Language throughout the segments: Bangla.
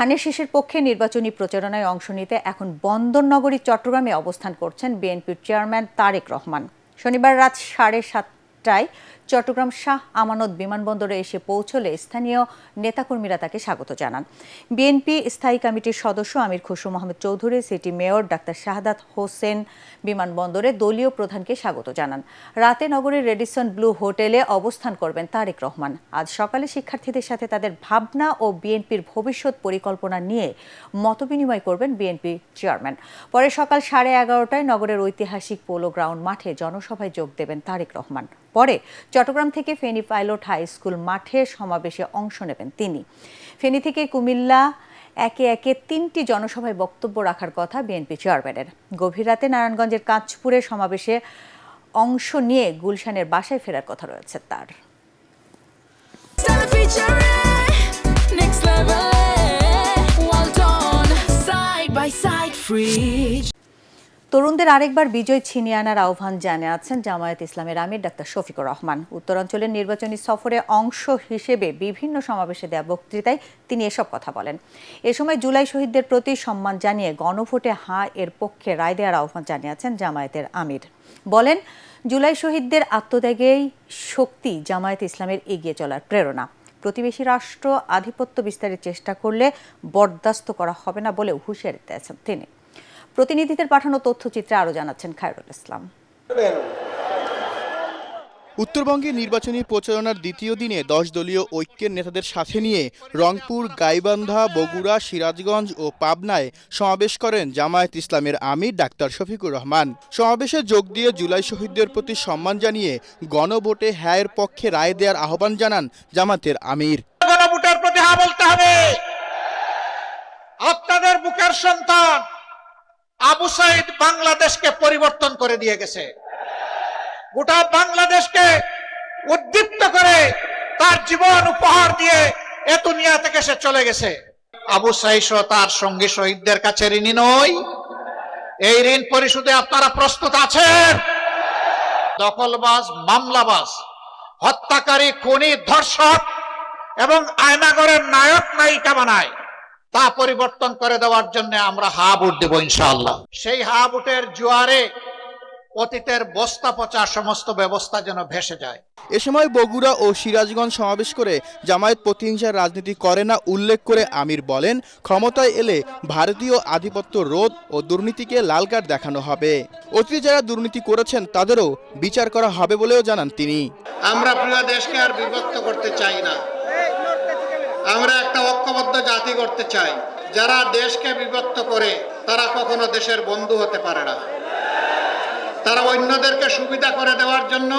ধানের শীষের পক্ষে নির্বাচনী প্রচারণায় অংশ নিতে এখন বন্দরনগরী চট্টগ্রামে অবস্থান করছেন বিএনপির চেয়ারম্যান তারেক রহমান। শনিবার রাত 7:30টায় চট্টগ্রাম শাহ আমানত বিমানবন্দরে এসে পৌঁছলে স্থানীয় নেতাকর্মীরা তাকে স্বাগত জানান। বিএনপি স্থায়ী কমিটির সদস্য Amir Khasru Mahmud Chowdhury, city mayor doctor Shahadat Hossain বিমানবন্দরে দলীয় প্রধানকে স্বাগত জানান। রাতে নগরীর রেডিসন ব্লু হোটেলে অবস্থান করবেন তারেক রহমান। আজ সকালে শিক্ষার্থীদের সাথে তাদের ভাবনা ও বিএনপির ভবিষ্যৎ পরিকল্পনা নিয়ে মতবিনিময় করবেন বিএনপি চেয়ারম্যান। পরে সকাল 11:30টায় নগরের ঐতিহাসিক পোলো গ্রাউন্ড মাঠে জনসভায় যোগ দেবেন তারেক রহমান। পরে চট্টগ্রাম থেকে ফেনী পাইলট হাই স্কুল মাঠে সমাবেশে অংশ নেবেন তিনি। ফেনী থেকে কুমিল্লা একে একে 3টি জনসভায় বক্তব্য রাখার কথা বিএনপি চেয়ারম্যানের। গভীর রাতে নারায়ণগঞ্জের কাঁচপুরে সমাবেশে অংশ নিয়ে গুলশানের বাসায় ফেরার কথা রয়েছে তার। তরুণদের আরেকবার বিজয় ছিনিয়ে আনার আহ্বান জানিয়েছেন জামায়াত ইসলামের আমির ডাক্তার শফিকুর রহমান। উত্তরাঞ্চলের নির্বাচনী সফরে অংশ হিসেবে বিভিন্ন সমাবেশে দেওয়া বক্তৃতায় তিনি এসব কথা বলেন। এ সময় জুলাই শহীদদের প্রতি সম্মান জানিয়ে গণভোটে হ্যাঁ এর পক্ষে রায় দেওয়ার আহ্বান জানিয়েছেন জামায়াতের আমির। বলেন, জুলাই শহীদদের আত্মত্যাগেই শক্তি জামায়াত ইসলামের এগিয়ে চলার প্রেরণা। প্রতিবেশী রাষ্ট্র আধিপত্য বিস্তারের চেষ্টা করলে বরদাস্ত করা হবে না বলেও হুঁশিয়ারি দিয়েছেন তিনি। প্রতিনিধিদের পাঠানো তথ্যচিত্রে আরও জানাচ্ছেন খায়রুল ইসলাম। উত্তরবঙ্গে নির্বাচনী প্রচারণার দ্বিতীয় দিনে 10 দলীয় ঐক্যের নেতাদের সাথে নিয়ে রংপুর, গাইবান্ধা, বগুড়া, সিরাজগঞ্জ ও পাবনায় সমাবেশ করেন জামায়াত ইসলামের আমির ডাক্তার শফিকুর রহমান। সমাবেশে যোগ দিয়ে জুলাই শহীদদের প্রতি সম্মান জানিয়ে গণভোটে হ্যাঁ এর পক্ষে রায় দেওয়ার আহ্বান জানান জামাতের আমির। গণভোটের প্রতি হ্যাঁ বলতে হবে। আপনাদের বুকের সন্তান আবু সাইদ বাংলাদেশকে পরিবর্তন করে দিয়ে গেছে। গোটা বাংলাদেশকে উদ্দীপ্ত করে তার জীবন উপহার দিয়ে এ দুনিয়া থেকে সে চলে গেছে। আবু সাইদ তার সঙ্গী শহীদদের কাছে ঋণী নয়। এই ঋণ পরিশোধে আপনারা প্রস্তুত আছেন? দখলবাজ, মামলাবাজ, হত্যাকারী, খুনি, ধর্ষক এবং আয়নাগরের নায়ক নায়িকা বানায় তা পরিবর্তন করে দেওয়ার জন্য আমরা হা ভোট দেব ইনশাআল্লাহ। সেই হা ভোটের জোয়ারে অতীতের বস্তা পচা সমস্ত ব্যবস্থা যেন ভেসে যায়। এ সময় বগুড়া ও সিরাজগঞ্জ সমাবেশ করে জামায়াত প্রতিহিংসার রাজনীতি করে না উল্লেখ করে আমির বলেন, ক্ষমতায় এলে ভারতীয় আধিপত্য রোধ ও দুর্নীতিকে লাল কার্ড দেখানো হবে। অতীতে যারা দুর্নীতি করেছেন তাদেরও বিচার করা হবে বলেও জানান তিনি। আমরা প্রিয় দেশকে আর বিভক্ত করতে চাই না। আমরা একটা ঐক্যবদ্ধ জাতি করতে চাই। যারা দেশকে বিভক্ত করে তারা কখনো দেশের বন্ধু হতে পারে না। তারা অন্যদেরকে সুবিধা করে দেওয়ার জন্য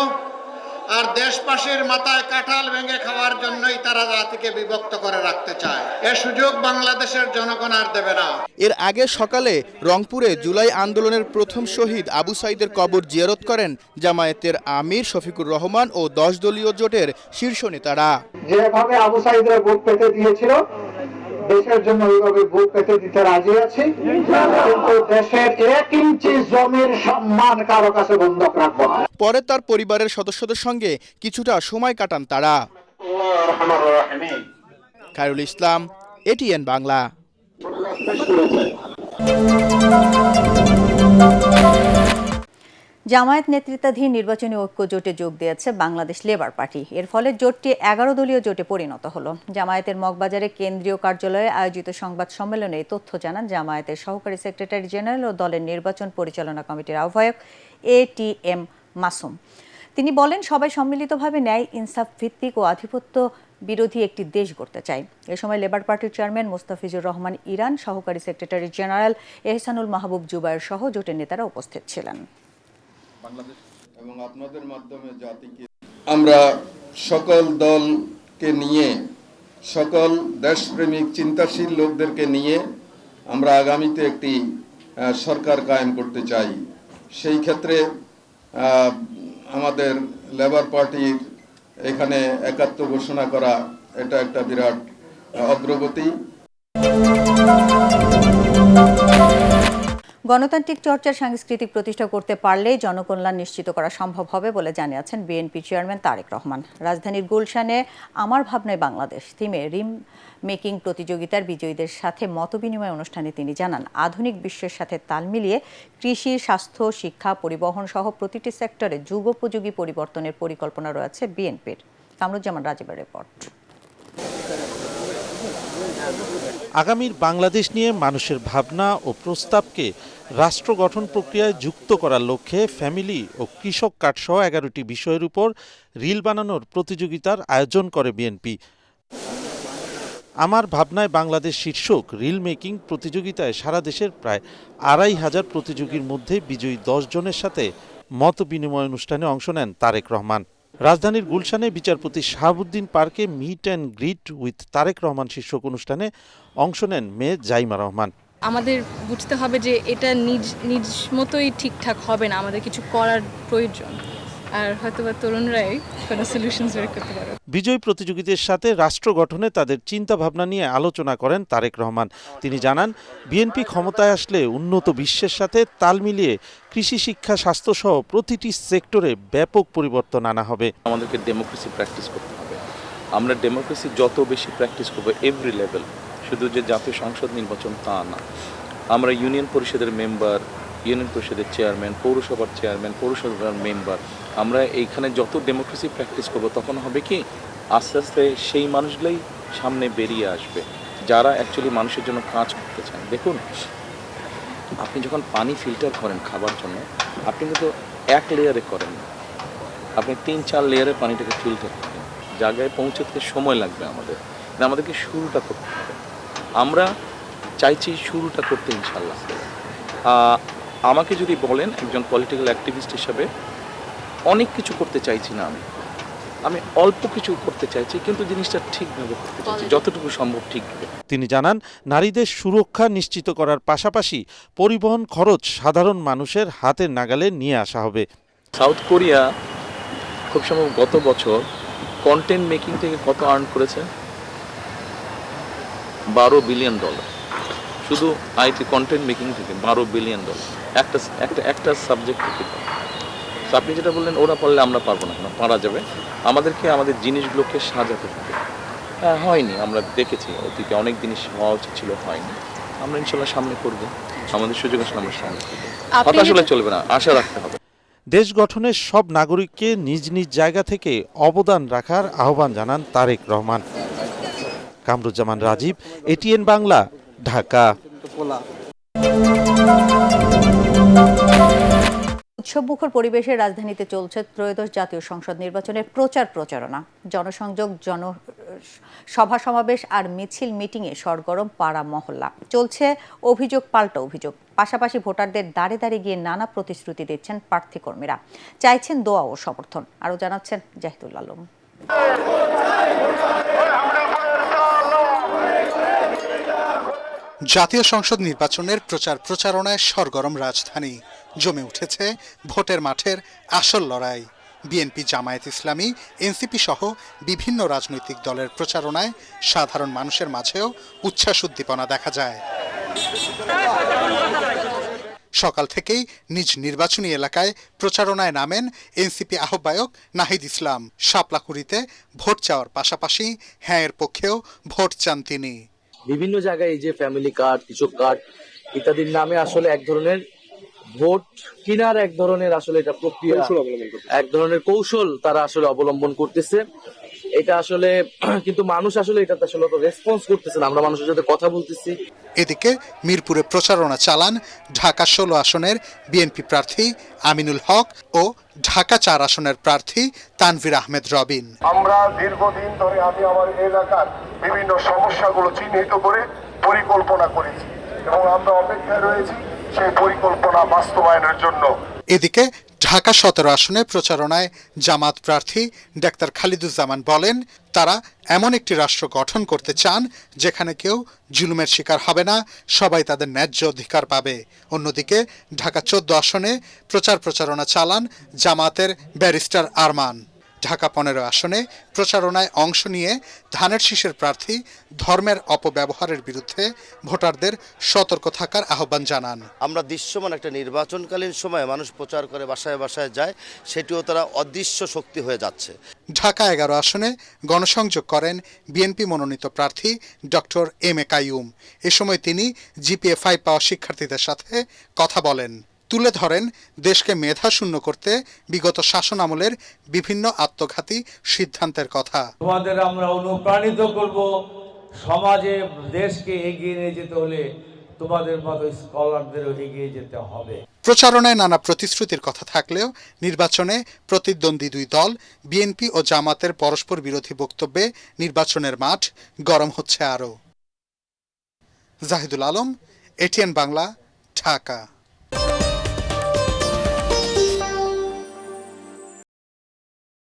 আর দেশবাসীর মাথায় কাঁঠাল ভেঙে খাওয়ার জন্যই তারা জাতিকে বিভক্ত করে রাখতে চায়। এ সুযোগ বাংলাদেশের জনগণ আর দেবে না। এর আগে সকালে রংপুরে জুলাই আন্দোলনের প্রথম শহীদ আবু সাইদের কবর জিয়ারত করেন জামায়াতের আমির শফিকুর রহমান ও 10 দলীয় জোটের শীর্ষ নেতারা। যেভাবে আবু সাইদরা বুক পেতে দিয়েছিল, দেশের জন্য ওইভাবে বুক পেতে দিতে রাজি আছি, কিন্তু দেশের 1 ইঞ্চি জমির সম্মান কারো কাছে বন্ধক রাখবো না। পরে তার পরিবারের সদস্যদের সঙ্গে কিছুটা সময় কাটান তারা। খায়রুল ইসলাম, এটিএন বাংলা। জামায়াত নেতৃত্বাধীন নির্বাচনী ঐক্য জোটে যোগ দিয়েছে বাংলাদেশ লেবার পার্টি। এর ফলে জোটটি 11 দলীয় জোটে পরিণত হলো। জামায়াতের মগবাজারে কেন্দ্রীয় কার্যালয়ে আয়োজিত সংবাদ সম্মেলনে এই তথ্য জানান জামায়াতের সহকারী সেক্রেটারি জেনারেল ও দলের নির্বাচন পরিচালনা কমিটির আহ্বায়ক ATM মাসুম। তিনি বলেন, সবাই সম্মিলিতভাবে ন্যায়, ইনসাফ ভিত্তিক ও আধিপত্য বিরোধী একটি দেশ গড়তে চায়। এ সময় লেবার পার্টির চেয়ারম্যান মোস্তাফিজুর রহমান ইরান, সহকারী সেক্রেটারি জেনারেল এহসানুল মাহবুব জুবায়ের সহ জোটের নেতারা উপস্থিত ছিলেন। বাংলাদেশ এবং আপনাদের মাধ্যমে জাতিকে আমরা সকল দলকে নিয়ে, সকল দেশপ্রেমিক চিন্তাশীল লোকদেরকে নিয়ে আমরা আগামীতে একটি সরকার কায়েম করতে চাই। সেই ক্ষেত্রে আমাদের লেবার পার্টির এখানে একাত্ম ঘোষণা করা এটা একটা বিরাট অগ্রগতি। গণতান্ত্রিক চর্চার সাংস্কৃতিক প্রতিষ্ঠা করতে পারলেই জনকল্যাণ নিশ্চিত করা সম্ভব হবে বলে জানিয়েছেন বিএনপি চেয়ারম্যান তারেক রহমান। রাজধানীর গুলশানে আমার ভাবনায় বাংলাদেশ থিমে রিম মেকিং প্রতিযোগিতার বিজয়ীদের সাথে মতবিনিময় অনুষ্ঠানে তিনি জানান, আধুনিক বিশ্বের সাথে তাল মিলিয়ে কৃষি, স্বাস্থ্য, শিক্ষা, পরিবহন সহ প্রতিটি সেক্টরে যুগোপযোগী পরিবর্তনের পরিকল্পনা রয়েছে বিএনপির। কামরুজ্জামান রাজীবের রিপোর্ট। আগামীর বাংলাদেশ নিয়ে মানুষের ভাবনা ও প্রস্তাবকে রাষ্ট্র গঠন প্রক্রিয়ায় যুক্ত করার লক্ষ্যে ফ্যামিলি ও কৃষক কার্ড সহ 11টি বিষয়ের উপর রিল বানানোর প্রতিযোগিতার আয়োজন করে বিএনপি। আমার ভাবনায় বাংলাদেশ শীর্ষক রিল মেকিং প্রতিযোগিতায় সারা দেশের প্রায় 2500 প্রতিযোগীর মধ্যে বিজয়ী 10 জনের সাথে মত বিনিময় অনুষ্ঠানে অংশ নেন তারেক রহমান। রাজধানীর গুলশানে বিচারপতি শাহাবুদ্দিন পার্কে meet and greet with Tarique Rahman শীর্ষক অনুষ্ঠানে অংশ নেন মেয়ে জাইমা রহমান। আমাদের বুঝতে হবে যে এটা নিজ মতোই ঠিকঠাক হবে না, আমাদের কিছু করার প্রয়োজন, আর হয়তোবা তরুণরাই কোনো সলিউশনস বের করতে পারে। বিজয়ী প্রতিযোগীদের সাথে রাষ্ট্র গঠনে তাদের চিন্তা ভাবনা নিয়ে আলোচনা করেন তারেক রহমান। তিনি জানান, বিএনপি ক্ষমতায় আসলে উন্নত বিশ্বের সাথে তাল মিলিয়ে কৃষি, শিক্ষা, স্বাস্থ্য সহ প্রতিটি সেক্টরে ব্যাপক পরিবর্তন আনা হবে। আমাদেরকে ডেমোক্রেসি প্র্যাকটিস করতে হবে। আমরা ডেমোক্রেসি যত বেশি প্র্যাকটিস করবো এভরি লেভেল, শুধু যে জাতীয় সংসদ নির্বাচন তা না, আমরা ইউনিয়ন পরিষদের মেম্বার, ইউনিয়ন পরিষদের চেয়ারম্যান, পৌরসভার চেয়ারম্যান, পৌরসভার মেম্বার, আমরা এইখানে যত ডেমোক্রেসি প্র্যাকটিস করব তখন হবে কি আস্তে আস্তে সেই মানুষগুলোই সামনে বেরিয়ে আসবে যারা অ্যাকচুয়ালি মানুষের জন্য কাজ করতে চান। দেখুন, আপনি যখন পানি ফিল্টার করেন খাবার জন্য, আপনি কিন্তু এক লেয়ারে করেন না, আপনি 3-4 লেয়ারে পানিটাকে ফিল্টার করেন। জায়গায় পৌঁছতে সময় লাগবে আমাদেরকে শুরুটা করতে হবে। আমরা চাইছি শুরুটা করতে ইনশাল্লাহ। আমাকে যদি বলেন একজন পলিটিক্যাল অ্যাক্টিভিস্ট হিসাবে অনেক কিছু করতে চাইছি না, আমি অল্প কিছু করতে চাইছি, কিন্তু জিনিসটা ঠিকভাবে করতে চাইছি, যতটুকু সম্ভব ঠিকভাবে। তিনি জানান, নারীদের সুরক্ষা নিশ্চিত করার পাশাপাশি পরিবহন খরচ সাধারণ মানুষের হাতের নাগালে নিয়ে আসা হবে। সাউথ কোরিয়া খুব সম্ভব গত বছর কন্টেন্ট মেকিং থেকে কত আর্ন করেছে? $12 বিলিয়ন। শুধু আইটি কন্টেন্ট মেকিং থেকে $12 বিলিয়ন একটা সাবজেক্ট থেকে। তো আপনি যেটা বললেন ওরা পারলে আমরা পারবো না, পারা যাবে। আমাদেরকে আমাদের জিনিসগুলোকে সাজাতে হবে। হ্যাঁ, হয়নি, আমরা দেখেছি অতীতে অনেক জিনিস হওয়া উচিত ছিল, হয়নি। আমরা ইনশাল্লাহ সামনে করবো, আমাদের সুযোগ আসলে আমরা সামনে করবো। হতাশ হলে চলবে না, আশা রাখতে হবে। দেশ গঠনের সব নাগরিককে নিজ নিজ জায়গা থেকে অবদান রাখার আহ্বান জানান তারেক রহমান। কামরুজ্জামান রাজীব, এটিএন বাংলা, ঢাকা। উৎসবমুখর পরিবেশে রাজধানীতে চলছে ত্রয়োদশ জাতীয় সংসদ নির্বাচনের প্রচারণা। জনসংযোগ, সভা সমাবেশ আর মিছিল মিটিংয়ে সরগরম পাড়া মহল্লা। চলছে অভিযোগ পাল্টা অভিযোগ। পাশাপাশি ভোটারদের দাঁড়ে দাঁড়িয়ে গিয়ে নানা প্রতিশ্রুতি দিচ্ছেন প্রার্থী কর্মীরা, চাইছেন দোয়া ও সমর্থন। আরও জানাচ্ছেন জাহিদুল আলম। জাতীয় সংসদ নির্বাচনের প্রচারণায় সরগরম রাজধানী। জমে উঠেছে ভোটের মাঠের আসল লড়াই। বিএনপি, জামায়াত ইসলামী, এনসিপি সহ বিভিন্ন রাজনৈতিক দলের প্রচারণায় সাধারণ মানুষের মাঝেও উচ্ছ্বাস উদ্দীপনা দেখা যায়। সকাল থেকেই নিজ নির্বাচনী এলাকায় প্রচারণায় নামেন এনসিপি আহ্বায়ক নাহিদ ইসলাম। শাপলাকুড়িতে ভোট চাওয়ার পাশাপাশি হ্যাঁ এর পক্ষেও ভোট চান তিনি। বিভিন্ন জায়গায় এই যে ফ্যামিলি কার্ড, কৃষক কার্ড ইত্যাদির নামে আসলে এক ধরনের ভোট কিনার এক ধরনের আসলে এটা প্রক্রিয়া, এক ধরনের কৌশল তারা আসলে অবলম্বন করতেছে। এটা আসলে কিন্তু মানুষ আসলে এটাতে আসলে রেসপন্স করতেছে না। আমরা মানুষের সাথে কথা বলতেছি। এদিকে মিরপুরে প্রচারণা চালান ঢাকা 16 আসনের বিএনপি প্রার্থী আমিনুল হক ও ঢাকা 4 আসনের প্রার্থী তানভীর আহমেদ রবিন। আমরা দীর্ঘদিন ধরে আমি আমার এলাকার বিভিন্ন সমস্যাগুলো চিহ্নিত করে পরিকল্পনা করেছি এবং আমরা অপেক্ষায় রয়েছি সেই পরিকল্পনা বাস্তবায়নের জন্য। এদিকে ঢাকা 17 আসনে প্রচারণায় জামাত প্রার্থী ডাক্তার খালিদুজ্জামান বলেন, তারা এমন একটি রাষ্ট্র গঠন করতে চান যেখানে কেউ জুলুমের শিকার হবে না, সবাই তাদের ন্যায্য অধিকার পাবে। অন্যদিকে ঢাকা 14 আসনে প্রচারণা চালান জামাতের ব্যারিস্টার আরমান। ঢাকা 15 আসনে প্রচারণায় অংশ নিয়ে ধানের শীষের প্রার্থী ধর্মের অপব্যবহারের বিরুদ্ধে ভোটারদের সতর্ক থাকার আহ্বান জানান। আমরা দৃশ্যমান একটা নির্বাচনকালীন সময়ে মানুষ প্রচার করে বাসায় বাসায় যায়, সেটিও তারা অদৃশ্য শক্তি হয়ে যাচ্ছে। ঢাকা 11 আসনে গণসংযোগ করেন বিএনপি মনোনীত প্রার্থী ডক্টর এম এ কাইয়ুম। এ সময় তিনি জিপিএ 5 পাওয়া শিক্ষার্থীদের সাথে কথা বলেন, তুলে ধরেন দেশকে মেধাশূন্য করতে বিগত শাসন আমলের বিভিন্ন আত্মঘাতী সিদ্ধান্তের কথা। তোমাদের আমরা অনুপ্রাণিত করব, সমাজে দেশকে এগিয়ে নিয়ে যেতে হলে তোমাদের মতো স্কলারদেরও এগিয়ে যেতে হবে। প্রচারণায় নানা প্রতিশ্রুতির কথা থাকলেও নির্বাচনে প্রতিদ্বন্দ্বী দুই দল বিএনপি ও জামাতের পরস্পর বিরোধী বক্তব্যে নির্বাচনের মাঠ গরম হচ্ছে আরও। জাহিদুল আলম, এটিএন বাংলা, ঢাকা।